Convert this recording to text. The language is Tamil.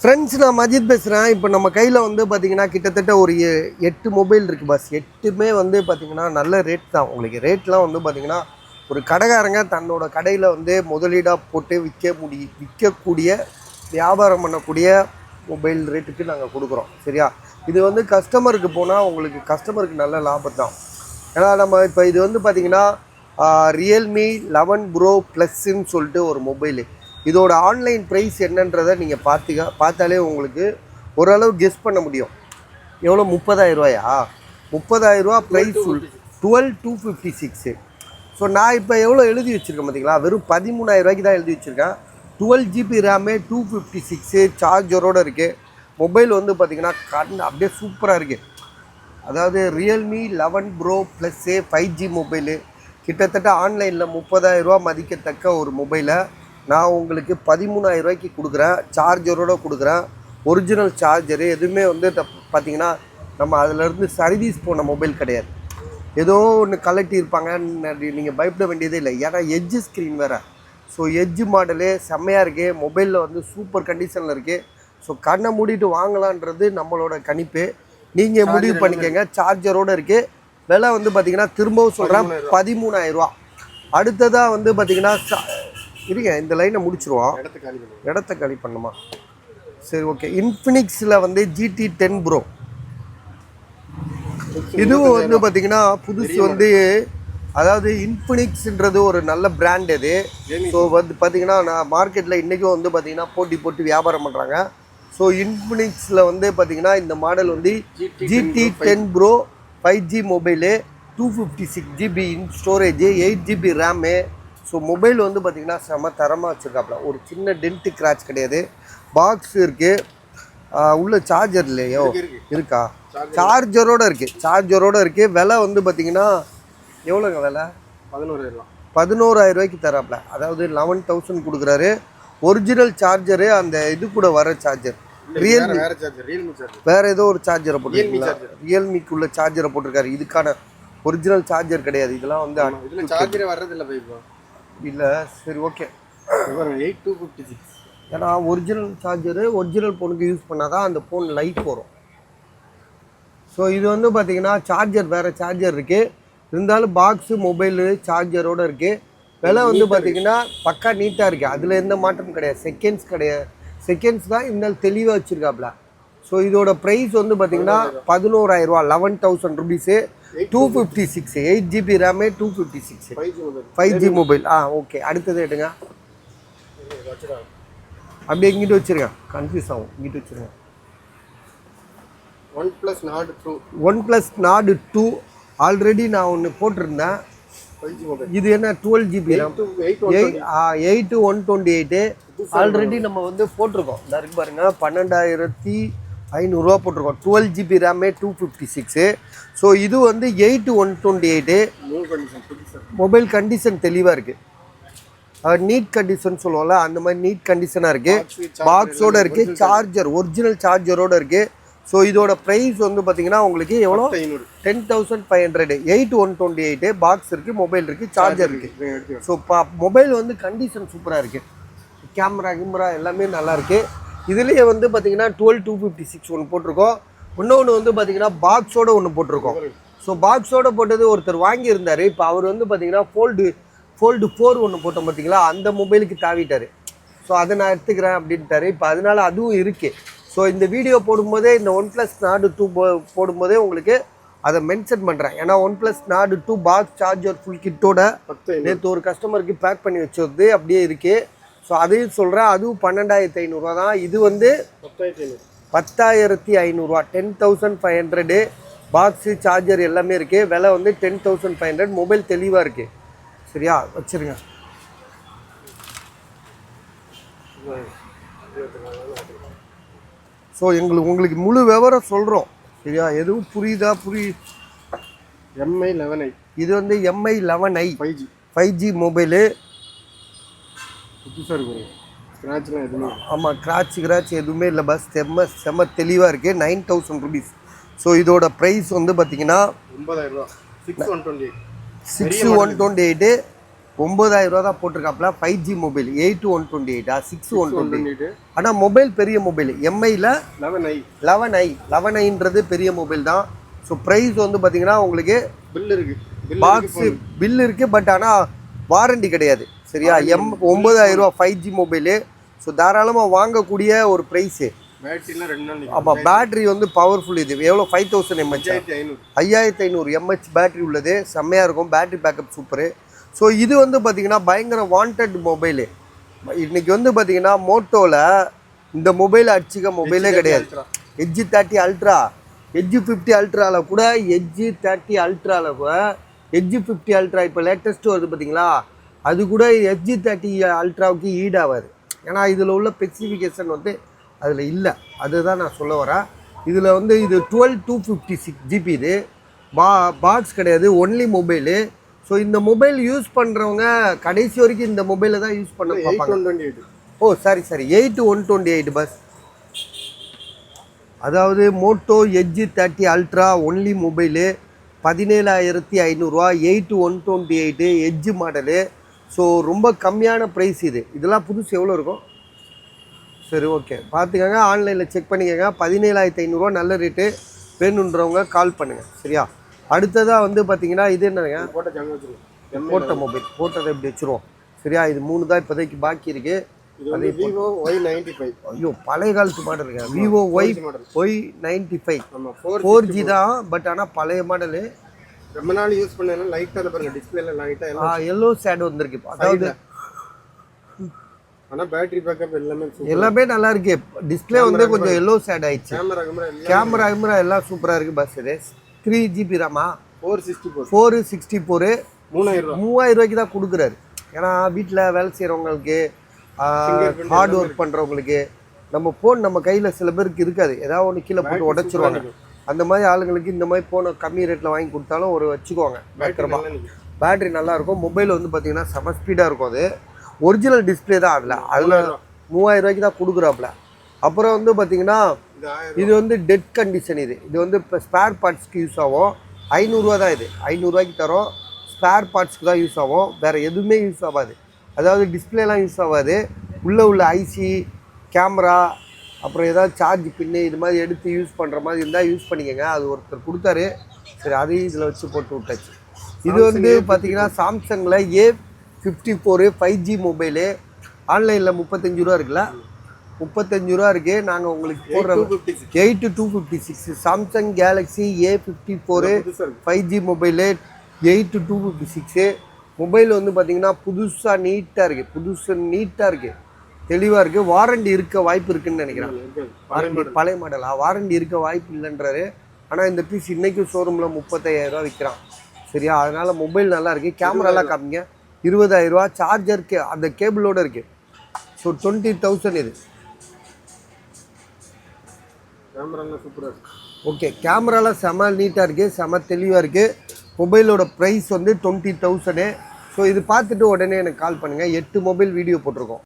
ஃப்ரெண்ட்ஸ், நான் மஜித் பேசுகிறேன். இப்போ நம்ம கையில் வந்து பார்த்திங்கன்னா கிட்டத்தட்ட ஒரு 8 மொபைல் இருக்குது பஸ். 8மே வந்து பார்த்திங்கன்னா நல்ல ரேட் தான். உங்களுக்கு ரேட்லாம் வந்து பார்த்திங்கன்னா ஒரு கடைக்காரங்க தன்னோட கடையில் வந்து முதலீடாக போட்டு விற்கக்கூடிய வியாபாரம் பண்ணக்கூடிய மொபைல் ரேட்டுக்கு நாங்கள் கொடுக்குறோம். சரியா? இது வந்து கஸ்டமருக்கு போனால் உங்களுக்கு கஸ்டமருக்கு நல்ல லாபம் தான். ஏன்னா நம்ம இப்போ இது வந்து பார்த்திங்கன்னா ரியல்மி 11 ப்ரோ ப்ளஸ்ன்னு சொல்லிட்டு ஒரு மொபைலு. இதோட ஆன்லைன் ப்ரைஸ் என்னன்றதை நீங்கள் பார்த்தாலே உங்களுக்கு ஓரளவு கெஸ் பண்ண முடியும். எவ்வளோ? 30,000 ரூபாயா? 30,000 ரூபா ப்ரைஸ். 12,256. ஸோ நான் இப்போ எவ்வளோ எழுதி வச்சுருக்கேன் பார்த்தீங்களா? வெறும் 13,000 ரூபாய்க்கு தான் எழுதி வச்சுருக்கேன். 12 GB ரேமு, 256 சார்ஜரோடு இருக்குது. மொபைல் வந்து பார்த்திங்கன்னா அப்படியே சூப்பராக இருக்குது. அதாவது Realme 11 bro plus 5G mobile. கிட்டத்தட்ட ஆன்லைனில் 30,000 ரூபா மதிக்கத்தக்க ஒரு மொபைலை நான் உங்களுக்கு 13,000 ரூபாய்க்கு கொடுக்குறேன். சார்ஜரோடு கொடுக்குறேன். Original charger. எதுவுமே வந்து பார்த்திங்கன்னா நம்ம அதிலேருந்து சர்வீஸ் போன மொபைல் கிடையாது. ஏதோ ஒன்று கலட்டியிருப்பாங்க, நீங்கள் பயப்பட வேண்டியதே இல்லை. ஏன்னா எட்ஜு ஸ்க்ரீன் வேறு. ஸோ எட்ஜு மாடலு செம்மையாக இருக்குது. மொபைலில் வந்து சூப்பர் கண்டிஷனில் இருக்குது. ஸோ கண்ணை மூடிட்டு வாங்கலான்றது நம்மளோட கணிப்பு. நீங்கள் முடிவு பண்ணிக்கோங்க. சார்ஜரோடு இருக்குது. விலை வந்து பார்த்திங்கன்னா திரும்பவும் சொல்கிறேன் 13,000 ரூபா. அடுத்ததாக வந்து பார்த்திங்கன்னா இருங்க, இந்த லைனை முடிச்சிருவோம். இடத்த காலி பண்ணுமா? சரி, ஓகே. இன்ஃபினிக்ஸில் வந்து GT 10 ப்ரோ. இதுவும் வந்து பார்த்திங்கன்னா புதுசு வந்து, அதாவது இன்ஃபினிக்ஸ்ன்றது ஒரு நல்ல பிராண்ட் இது. ஸோ வந்து பார்த்திங்கன்னா நான் மார்க்கெட்டில் இன்றைக்கும் வந்து பார்த்திங்கன்னா போட்டு வியாபாரம் பண்ணுறாங்க. ஸோ இன்ஃபினிக்ஸில் வந்து பார்த்திங்கன்னா இந்த மாடல் வந்து GT 10 bro 5G mobile, 256 GB storage, 8 GB RAM. So mobile வந்து பார்த்திங்கன்னா செம்ம தரமாக வச்சுருக்காப்புல. ஒரு சின்ன டென்ட்டு கிராச் கிடையாது. பாக்ஸ் இருக்குது. உள்ள சார்ஜர் இல்லையோ? இருக்கா? சார்ஜரோடு இருக்குது. விலை வந்து பார்த்திங்கன்னா எவ்வளோங்க விலை? 11,000 ரூபாய்க்கு தராப்புல. அதாவது 11,000 கொடுக்குறாரு. ஒரிஜினல் சார்ஜரு, அந்த இது கூட வர சார்ஜர். ரியல்மி வேறு ஏதோ ஒரு சார்ஜரை போட்டிருக்கீங்களா? ரியல்மிக்குள்ள சார்ஜரை போட்டிருக்காரு. இதுக்கான ஒரிஜினல் சார்ஜர் கிடையாது. இதெல்லாம் வந்து சார்ஜரே வர்றதில்லை இல்லை. சரி, ஓகே. 8256. ஏன்னா ஒரிஜினல் சார்ஜரு ஒரிஜினல் ஃபோனுக்கு யூஸ் பண்ணால் தான் அந்த ஃபோன் லைஃப் வரும். ஸோ இது வந்து பார்த்திங்கன்னா சார்ஜர் வேறு சார்ஜர் இருக்குது. இருந்தாலும் பாக்ஸு மொபைலு சார்ஜரோடு இருக்குது. விலை வந்து பார்த்திங்கன்னா பக்கா நீட்டாக இருக்குது. அதில் எந்த மாற்றமும் கிடையாது. செகண்ட்ஸ் தான் இருந்தாலும் தெளிவாக வச்சுருக்காப்புல. ஸோ இதோட ப்ரைஸ் வந்து பார்த்திங்கன்னா 11,000 ரூபா. 11,000 rupees. 256 8 GB RAM, 256 5G mobile. Okay. அடுத்தது எடுங்க. அப்படியே இங்கிட்டு வச்சுருங்க, கன்ஃபியூஸ் ஆகும். இங்கிட்டு வச்சுருங்க. OnePlus Nord 2 ஆல்ரெடி நான் ஒன்று போட்டிருந்தேன். இது என்ன 12 GB ரேம், 8/128 ஆல்ரெடி நம்ம வந்து போட்டிருக்கோம். இந்த இருக்கு பாருங்கள், 12,500 ரூபா போட்டிருக்கோம். 12 GB ரேமே, 256. ஸோ இது வந்து 8/128. மொபைல் கண்டிஷன் தெளிவாக இருக்குது. நீட் கண்டிஷன் சொல்லுவோம்ல, அந்த மாதிரி நீட் கண்டிஷனாக இருக்குது. பாக்ஸோடு இருக்குது. சார்ஜர் ஒரிஜினல் சார்ஜரோடு இருக்குது. ஸோ இதோட ப்ரைஸ் வந்து பார்த்திங்கன்னா உங்களுக்கு எவ்வளோ? 10,500. 8/128 பாக்ஸ் இருக்குது, மொபைல் இருக்குது, சார்ஜர் இருக்குது. ஸோ மொபைல் வந்து கண்டிஷன் சூப்பராக இருக்குது. கேமரா எல்லாமே நல்லாயிருக்கு. இதுலேயே வந்து பார்த்திங்கன்னா 12,256 ஒன்று போட்டிருக்கோம். இன்னொன்று வந்து பார்த்திங்கன்னா பாக்ஸோடு ஒன்று போட்டிருக்கோம். ஸோ பாக்ஸோடு போட்டது ஒருத்தர் வாங்கியிருந்தார். இப்போ அவர் வந்து பார்த்திங்கன்னா ஃபோல்டு 4 ஒன்று போட்டோம் பார்த்திங்களா, அந்த மொபைலுக்கு தாவிட்டார். ஸோ அதை நான் எடுத்துக்கிறேன் அப்படின்ட்டாரு. இப்போ அதனால் அதுவும் இருக்குது. ஸோ இந்த வீடியோ போடும்போதே, இந்த OnePlus Nord 2 போடும்போதே உங்களுக்கு அதை மென்ஷன் பண்ணுறேன். ஏன்னா OnePlus Nord 2 box charger full கிட்டோட நேற்று ஒரு கஸ்டமருக்கு பேக் பண்ணி வச்சது அப்படியே இருக்குது. ஸோ அதையும் சொல்கிறேன். அதுவும் 12,500 ரூபா தான். இது வந்து 10,500 ரூபா. 10,500 பாக்ஸு சார்ஜர் எல்லாமே இருக்குது. விலை வந்து 10,500. மொபைல் தெளிவாக இருக்குது. சரியா? வச்சுருங்க. ஸோ உங்களுக்கு முழு விவரம் சொல்கிறோம். சரியா? எதுவும் புரியுதா? MI 11i. இது வந்து MI 11i 5G மொபைலு. புதுசாக இருக்கும். ஸ்க்ராட்ச்லாம் எதுவுமே? ஆமாம், கிராச் எதுவுமே இல்லை. பஸ் செம்ம தெளிவாக இருக்குது. 9,000 ருபீஸ். ஸோ இதோட ப்ரைஸ் வந்து பார்த்திங்கன்னா 9,000 ரூபா. 6/128. 6/128. 9,000 ரூபா தான் போட்டிருக்காப்புல. 5G mobile 8/128 6/128. 128. ஆனால் மொபைல் பெரிய மொபைல் எம்ஐயில் 11i. 11i ன்றது பெரிய மொபைல் தான். ஸோ ப்ரைஸ் வந்து பார்த்தீங்கன்னா உங்களுக்கு பில் இருக்கு. பாக்ஸு பில் இருக்குது, பட் ஆனால் வாரண்டி கிடையாது. சரியா? 9,000 ரூபா 5G மொபைலு. ஸோ தாராளமாக வாங்கக்கூடிய ஒரு ப்ரைஸு. பேட்டரிலாம் 2 நாள். ஆமாம், பேட்ரி வந்து பவர்ஃபுல். இது எவ்வளோ 5000 mAh, 5500 mAh பேட்ரி உள்ளது. செம்மையாக இருக்கும், பேட்ரி பேக்கப் சூப்பரு. ஸோ இது வந்து பார்த்தீங்கன்னா பயங்கர வாண்டட் மொபைலு. இன்றைக்கி வந்து பார்த்தீங்கன்னா மோட்டோவில் இந்த மொபைல் அடிச்சிக்க மொபைலே கிடையாது. எட்ஜ் 30 அல்ட்ரா, எட்ஜ் 50 அல்ட்ராவில் கூட, எட்ஜ் 30 அல்ட்ராவில் கூட, எட்ஜ் 50 அல்ட்ரா இப்போ லேட்டஸ்ட்டு வருது பார்த்தீங்களா, அது கூட எட்ஜ் 30 அல்ட்ராவுக்கு ஈடாகாது. ஏன்னா இதில் உள்ள ஸ்பெசிஃபிகேஷன் வந்து அதில் இல்லை. அதுதான் நான் சொல்ல வரேன். இதில் வந்து இது 12256 GB. இது பாக்ஸ் கிடையாது, ஒன்லி மொபைலு. ஸோ இந்த மொபைல் யூஸ் பண்ணுறவங்க கடைசி வரைக்கும் இந்த மொபைலை தான் யூஸ் பண்ண பார்ப்பாங்க. 8/128. ஓ சாரி 8/128 பஸ். அதாவது Moto Edge 30 ultra only mobile 17,500 ரூபா, 8/128 எட்ஜ் மாடலு. ஸோ ரொம்ப கம்மியான ப்ரைஸ் இது. இதெல்லாம் புதுசு எவ்வளோ இருக்கும்? சரி, ஓகே, பார்த்துக்கோங்க, ஆன்லைனில் செக் பண்ணிக்கோங்க. 17,500 ரூபா நல்ல ரேட்டு. வேணுன்றவங்க கால் பண்ணுங்கள். சரியா? அடுத்ததாக வந்து பார்த்தீங்கன்னா இது என்னங்க, போட்ட மொபைல் போட்டதை இப்படி வச்சுருவோம். சரியா? இது 3 தான் இப்போதைக்கு பாக்கி இருக்குது. அது Vivo Y95. ஐயோ, பழைய காலத்து மாடல் இருக்கு. Vivo Y95. ஆமாம், 4G தான், பட் ஆனால் பழைய மாடலு. ரொம்ப நாள் யூஸ் பண்ணல. லைட்டாக பாருங்க, டிஸ்பிளேல லைட்டாக எல்லோ ஷேட் வந்திருக்கு. அதாவது ஆனால் பேட்டரி பேக்கப் எல்லாமே நல்லா இருக்கு. டிஸ்பிளே வந்து கொஞ்சம் எல்லோ ஷேட் ஆயிடுச்சு. கேமரா எல்லாம் சூப்பராக இருக்குது. பஸ் இது 3GB ராமா, 464 3000 ரூபாய்க்கு தான் கொடுக்குறாரு. ஏன்னா வீட்டில் வேலை செய்கிறவங்களுக்கு, ஹார்ட் ஒர்க் பண்ணுறவங்களுக்கு, நம்ம ஃபோன் நம்ம கையில் சில பேருக்கு இருக்காது, ஏதாவது ஒன்று கீழே போட்டு உடச்சிருவாங்க. அந்த மாதிரி ஆளுங்களுக்கு இந்த மாதிரி ஃபோனை கம்மி ரேட்டில் வாங்கி கொடுத்தாலும் ஒரு வச்சுக்குவாங்க. பேட்டரி நல்லாயிருக்கும். மொபைல் வந்து பார்த்தீங்கன்னா செம ஸ்பீடாக இருக்கும். அது ஒரிஜினல் டிஸ்பிளே தான். அதில் 3000 ரூபாய்க்கு தான் கொடுக்குறாப்புல. அப்புறம் வந்து பார்த்தீங்கன்னா இது வந்து டெட் கண்டிஷன். இது வந்து இப்போ ஸ்பேர் பார்ட்ஸ்க்கு யூஸ் ஆகும். 500 ரூபா தான். இது 500 ரூபாய்க்கு தரோம். ஸ்பேர் பார்ட்ஸ்க்கு தான் யூஸ் ஆகும், வேறு எதுவுமே யூஸ் ஆகாது. அதாவது டிஸ்பிளேலாம் யூஸ் ஆகாது. உள்ளே உள்ள ஐசி, கேமரா, அப்புறம் ஏதாவது சார்ஜ் பின்னு இது மாதிரி எடுத்து யூஸ் பண்ணுற மாதிரி இருந்தால் யூஸ் பண்ணிக்கோங்க. அது ஒருத்தர் கொடுத்தாரு. சரி, அதையும் இதில் வச்சு போட்டு விட்டாச்சு. இது வந்து பார்த்தீங்கன்னா சாம்சங்கில் A54 5G மொபைலு. ஆன்லைனில் 35 ரூபா இருக்குல்ல, 35 ரூபா இருக்குது. நாங்கள் உங்களுக்கு போடுற 8/256 Samsung Galaxy A54 5G mobile 8/256. Mobile வந்து பார்த்தீங்கன்னா புதுசாக நீட்டாக இருக்குது, தெளிவாக இருக்குது. வாரண்டி இருக்க வாய்ப்பு இருக்குதுன்னு நினைக்கிறேன். வாரண்டி பழைய மாடலா? வாரண்டி இருக்க வாய்ப்பு இல்லைன்றாரு. ஆனால் இந்த பீஸ் இன்றைக்கும் ஷோரூமில் 35,000 ரூபா விற்கிறான். சரியா? அதனால் மொபைல் நல்லா இருக்குது. கேமராலாம் காமிங்க. 20,000 ரூபா. சார்ஜருக்கு அந்த கேபிளோடு இருக்குது. ஸோ 20,000 இது. கேமராலாம் சூப்பராக இருக்குது. ஓகே, கேமராலாம் செம நீட்டாக இருக்குது, செம தெளிவாக இருக்குது. மொபைலோட ப்ரைஸ் வந்து 20,000. ஸோ இது பார்த்துட்டு உடனே எனக்கு கால் பண்ணுங்கள். 8 மொபைல் வீடியோ போட்டிருக்கோம்.